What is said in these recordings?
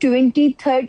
23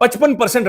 55%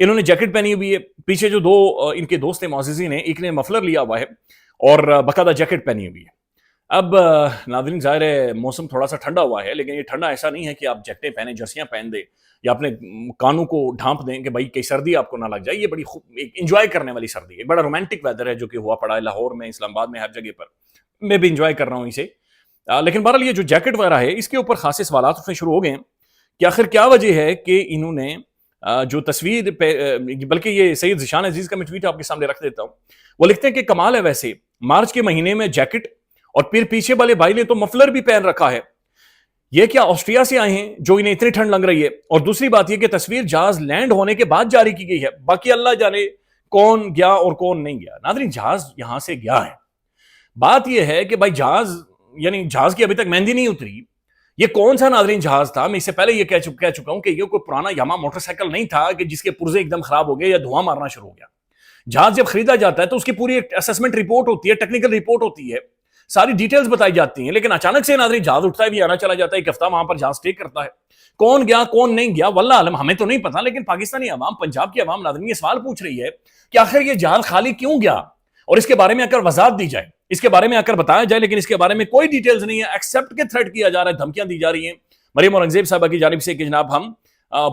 انہوں نے جیکٹ پہنی ہوئی ہے, پیچھے جو دو ان کے دوست ہیں معززین ہیں, ایک نے مفلر لیا ہوا ہے اور باقاعدہ جیکٹ پہنی ہوئی ہے. اب ناظرین ظاہر ہے موسم تھوڑا سا ٹھنڈا ہوا ہے, لیکن یہ ٹھنڈا ایسا نہیں ہے کہ آپ جیکٹیں پہنیں, جرسیاں پہن دیں یا اپنے کانوں کو ڈھانپ دیں کہ بھائی کئی سردی آپ کو نہ لگ جائے. یہ بڑی انجوائے کرنے والی سردی ہے, بڑا رومانٹک ویدر ہے جو کہ ہوا پڑا ہے لاہور میں, اسلام آباد میں, ہر جگہ پر. میں بھی انجوائے کر رہا ہوں اسے. لیکن بہرحال یہ جو جیکٹ وغیرہ ہے اس کے اوپر خاصے سوالات اٹھنے شروع ہو گئے ہیں کہ آخر کیا وجہ ہے کہ انہوں نے جو تصویر بلکہ یہ سید ذیشان عزیز کا میں ٹویٹ آپ کے سامنے رکھ دیتا ہوں. وہ لکھتے ہیں کہ کمال ہے ویسے, مارچ کے مہینے میں جیکٹ اور پھر پیچھے والے بھائی نے تو مفلر بھی پہن رکھا ہے. یہ کیا آسٹریا سے آئے ہیں جو انہیں اتنی ٹھنڈ لگ رہی ہے؟ اور دوسری بات یہ کہ تصویر جہاز لینڈ ہونے کے بعد جاری کی گئی ہے, باقی اللہ جانے کون گیا اور کون نہیں گیا. ناظرین جہاز یہاں سے گیا ہے, بات یہ ہے کہ بھائی جہاز یعنی جہاز کی ابھی تک مہندی نہیں اتری. یہ کون سا ناظرین جہاز تھا؟ میں اس سے پہلے یہ کہہ چکا ہوں کہ یہ کوئی پرانا یاما موٹر سائیکل نہیں تھا کہ جس کے پرزے ایک دم خراب ہو گئے یا دھواں مارنا شروع ہو گیا. جہاز جب خریدا جاتا ہے تو اس کی پوری ایک اسسمنٹ رپورٹ ہوتی ہے, ٹیکنیکل رپورٹ ہوتی ہے, ساری ڈیٹیلز بتائی جاتی ہیں. لیکن اچانک سے ناظرین جہاز اٹھتا ہے بھی آنا چلا جاتا ہے, ایک ہفتہ وہاں پر جہاز اسٹے کرتا ہے. کون گیا کون نہیں گیا واللہ عالم, ہمیں تو نہیں پتا. لیکن پاکستانی عوام, پنجاب کی عوام ناظرین یہ سوال پوچھ رہی ہے کہ آخر یہ جہاز خالی کیوں گیا, اور اس کے بارے میں آ کر وضاحت دی جائے, اس کے بارے میں آ کر بتایا جائے. لیکن اس کے بارے میں کوئی ڈیٹیلز نہیں ہے, ایکسپٹ کے تھریٹ کیا جا رہا ہے, دھمکیاں دی جا رہی ہیں مریم اورنگزیب صاحبہ کی جانب سے کہ جناب ہم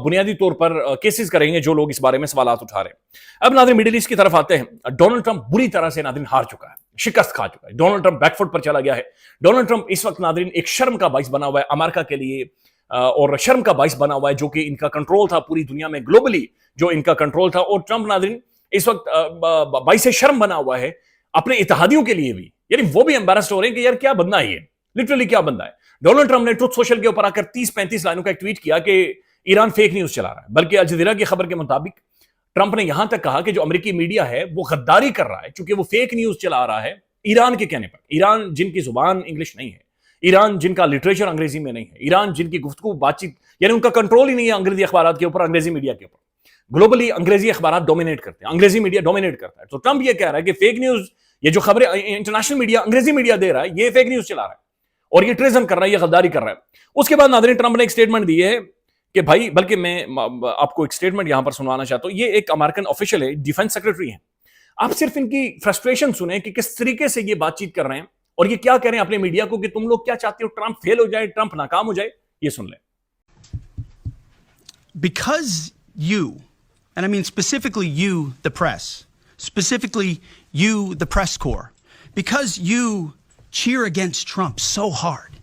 بنیادی طور پر کیسز کریں گے جو لوگ اس بارے میں سوالات اٹھا رہے ہیں. اب ناظرین مڈل ایسٹ کی طرف آتے ہیں. ڈونلڈ ٹرمپ بری طرح سے ناظرین ہار چکا ہے, شکست کھا چکا ہے. ڈونلڈ ٹرمپ بیک فٹ پر چلا گیا ہے. ڈونلڈ ٹرمپ اس وقت ناظرین ایک شرم کا باعث بنا ہوا ہے امریکہ کے لیے, اور شرم کا باعث بنا ہوا ہے جو کہ ان کا کنٹرول تھا پوری دنیا میں, گلوبلی جو ان کا کنٹرول تھا. اور ٹرمپ ناظرین اس وقت باعث شرم بنا ہوا ہے اپنے اتحادیوں کے لیے بھی, یعنی وہ بھی امبیرسڈ ہو رہے ہیں کہ یار کیا بندہ ہے یہ, لٹرلی کیا بندہ ہے. ڈونلڈ ٹرمپ نے ٹروتھ سوشل کے اوپر آ کر 30-35 لائنوں کا ایک ٹویٹ کیا کہ ایران فیک نیوز چلا رہا ہے. بلکہ الجزیرہ کی خبر کے مطابق ٹرمپ نے یہاں تک کہا کہ جو امریکی میڈیا ہے وہ غداری کر رہا ہے چونکہ وہ فیک نیوز چلا رہا ہے ایران کے کہنے پر. ایران جن کی زبان انگلش نہیں ہے, ایران جن کا لٹریچر انگریزی میں نہیں ہے, ایران جن کی گفتگو بات چیت یعنی ان کا کنٹرول ہی نہیں ہے انگریزی اخبارات کے اوپر, انگریزی میڈیا کے اوپر. گلوبلی انگریزی اخبارات ڈومینیٹ کرتے ہیں, انگریزی میڈیا ڈومینیٹ کرتا ہے. تو ٹرمپ یہ کہہ رہا ہے کہ فیک نیوز, یہ جو خبریں انٹرنیشنل میڈیا انگریزی میڈیا دے رہا ہے یہ فیک نیوز چلا رہا ہے اور یہ ٹریزن کر رہا ہے, یہ غداری کر رہا ہے. اس کے بعد ناظرین ٹرمپ نے ایک سٹیٹمنٹ دی ہے کہ بھائی, بلکہ میں آپ کو ایک سٹیٹمنٹ یہاں پر سنوانا چاہتا ہوں. یہ ایک امریکن آفیشل ہے, ڈیفنس سیکرٹری ہیں. آپ صرف ان کی فرسٹریشن سنیں کہ کس طریقے سے یہ بات چیت کر رہے ہیں اور یہ کیا کہہ رہے ہیں اپنے میڈیا کو کہ تم لوگ کیا چاہتے ہو, ٹرمپ فیل ہو جائے, ٹرمپ ناکام ہو جائے. یہ سن لیں. Because you, and I mean specifically you, the press, specifically you, the press corps, because you cheer against Trump so hard,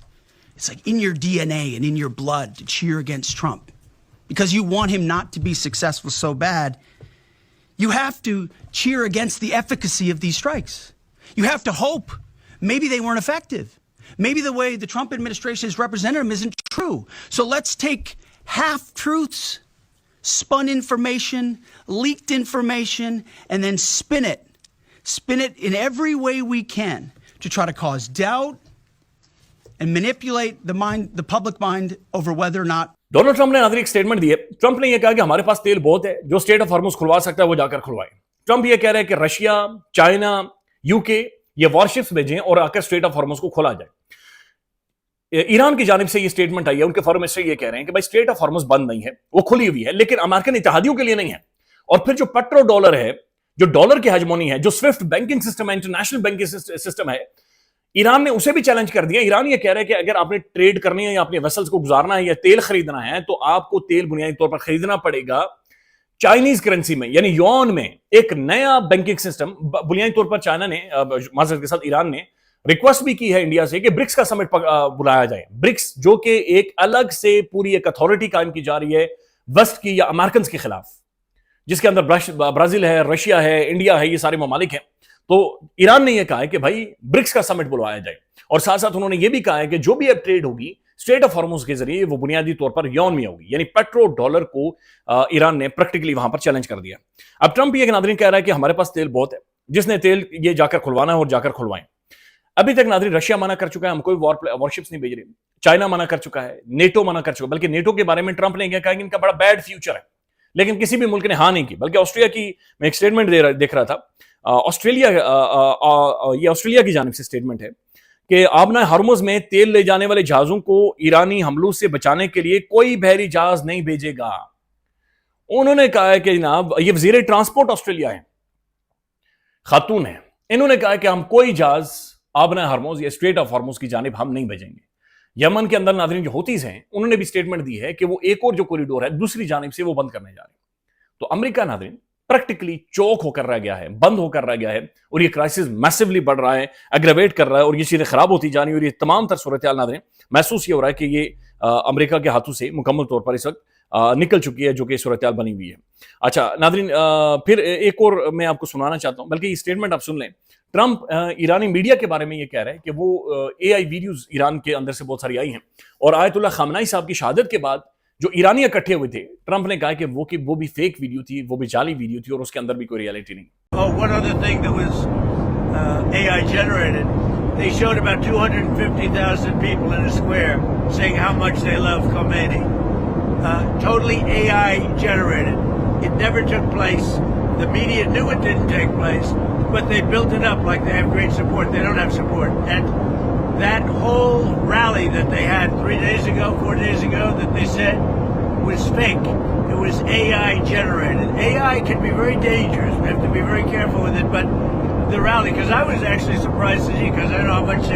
it's like in your DNA and in your blood to cheer against Trump, because you want him not to be successful so bad, you have to cheer against the efficacy of these strikes. You have to hope maybe they weren't effective. Maybe the way the Trump administration has represented them isn't true. So let's take half-truths, spun information, leaked information, and then spin it in every way we can to try to cause doubt and manipulate the public mind over whether or not. Donald Trump نے ناظرین ایک statement دی ہے. Trump نے یہ کہا کہ ہمارے پاس تیل بہت ہے, جو اسٹیٹ آف ہارمز کھلوا سکتا ہے وہ جا کر کھلوائے. ٹرمپ یہ کہہ رہے ہیں کہ رشیا, چائنا, یو کے یہ وارشپس بھیجیں اور آ کر اسٹیٹ آف ہارمز کو کھولا جائے. ایران کی جانب سے یہ سٹیٹمنٹ آئی ہے, ان کے فارم منسٹر یہ کہہ رہے ہیں کہ بھائی اسٹیٹ آف ہارمز بند نہیں ہے, وہ کھلی ہوئی ہے, لیکن امریکن اتحادیوں کے لیے نہیں ہے. اور پھر جو پیٹرو ڈالر ہے, جو ڈالر کی ہیجمونی ہے, جو سوئفٹ بینکنگ سسٹم ہے, انٹرنیشنل بینکنگ سسٹم ہے, ایران نے اسے بھی چیلنج کر دیا. ایران یہ کہہ رہا ہے کہ اگر آپ نے ٹریڈ کرنی ہے یا اپنے ویسلز کو گزارنا ہے یا تیل خریدنا ہے تو آپ کو تیل بنیادی طور پر خریدنا پڑے گا چائنیز کرنسی میں, یعنی یون میں. ایک نیا بینکنگ سسٹم بنیادی طور پر چائنا نے, معذرت کے ساتھ ایران نے ریکویسٹ بھی کی ہے انڈیا سے کہ برکس کا سمٹ بلایا جائے. برکس جو کہ ایک الگ سے پوری ایک اتھارٹی قائم کی جا رہی ہے ویسٹ کی یا امریکنز کے خلاف, جس کے اندر برازیل ہے, رشیا ہے, انڈیا ہے, یہ سارے ممالک ہیں. تو ایران نے یہ کہا ہے کہ بھائی برکس کا سمٹ بلوایا جائے, اور ساتھ ساتھ انہوں نے یہ بھی کہا ہے کہ جو بھی اب ٹریڈ ہوگی اسٹیٹ آف ہارمز کے ذریعے وہ بنیادی طور پر یون میں ہوگی. یعنی پیٹرو ڈالر کو ایران نے پریکٹیکلی وہاں پر چیلنج کر دیا. اب ٹرمپ یہ ناظرین کہہ رہا ہے کہ ہمارے پاس تیل بہت ہے, جس نے تیل یہ جا کر کھلوانا ہے اور جا کر کھلوائیں. ابھی تک ناظرین رشیا منع کر چکا ہے, ہم کوئی وارشپس نہیں بھیج رہے. چائنا منع کر چکا ہے, نیٹو منع کر چکا ہے. بلکہ نیٹو کے بارے میں ٹرمپ نے کہا کہ ان کا بڑا بیڈ فیوچر ہے, لیکن کسی بھی ملک نے ہاں نہیں کی. بلکہ آسٹریا کی میں ایک سٹیٹمنٹ دیکھ رہا تھا, یہ آسٹریلیا کی جانب سے سٹیٹمنٹ ہے کہ آبنائے ہرمز میں تیل لے جانے والے جہازوں کو ایرانی حملوں سے بچانے کے لیے کوئی بحری جہاز نہیں بھیجے گا. انہوں نے کہا ہے کہ جناب یہ وزیر ٹرانسپورٹ آسٹریلیا ہے، خاتون ہے، انہوں نے کہا ہے کہ ہم کوئی جہاز آبنہ ہرموز یا اسٹریٹ آف ہرموز کی جانب ہم نہیں بھیجیں گے۔ یمن کے اندر ناظرین جو ہوتیز ہیں انہوں نے بھی سٹیٹمنٹ دی ہے کہ وہ ایک اور جو کوریڈور ہے دوسری جانب سے وہ بند کرنے جا رہے ہیں۔ تو امریکہ ناظرین پریکٹیکلی چوک ہو کر رہ گیا ہے، بند ہو کر رہ گیا ہے، اور یہ کرائسس میسیولی بڑھ رہا ہے، اگریویٹ کر رہا ہے، اور یہ چیزیں خراب ہوتی جا رہی ہیں، اور یہ تمام تر صورتحال ناظرین محسوس یہ ہو رہا ہے کہ یہ امریکہ کے ہاتھوں سے مکمل طور پر اس وقت نکل چکی ہے، جو کہ صورتحال بنی ہوئی ہے۔ اچھا ناظرین پھر ایک اور میں آپ کو سنانا چاہتا ہوں، بلکہ یہ اسٹیٹمنٹ آپ سن لیں۔ ٹرمپ ایرانی میڈیا کے بارے میں یہ کہہ رہے ہیں کہ وہ اے آئی ویڈیوز ایران کے اندر سے بہت ساری آئی ہیں، اور آیت اللہ خامنائی صاحب کی شہادت کے بعد جو ایرانی اکٹھے ہوئے تھے، ٹرمپ نے کہا کہ وہ بھی فیک ویڈیو تھی، وہ بھی جعلی ویڈیو تھی، اور اس کے اندر بھی کوئی ریالٹی نہیں۔ Oh, one other thing that was AI generated. They showed about 250,000 people in a square saying how much they love Khomeini. Totally AI generated. It never took place. The media knew it didn't take place, but they built it up like they have great support. They don't have support. And that whole rally that they had 4 days ago that they said was fake. It was AI generated. AI can be very dangerous. We have to be very careful with it. But the rally, because I was actually surprised to see, because I know how much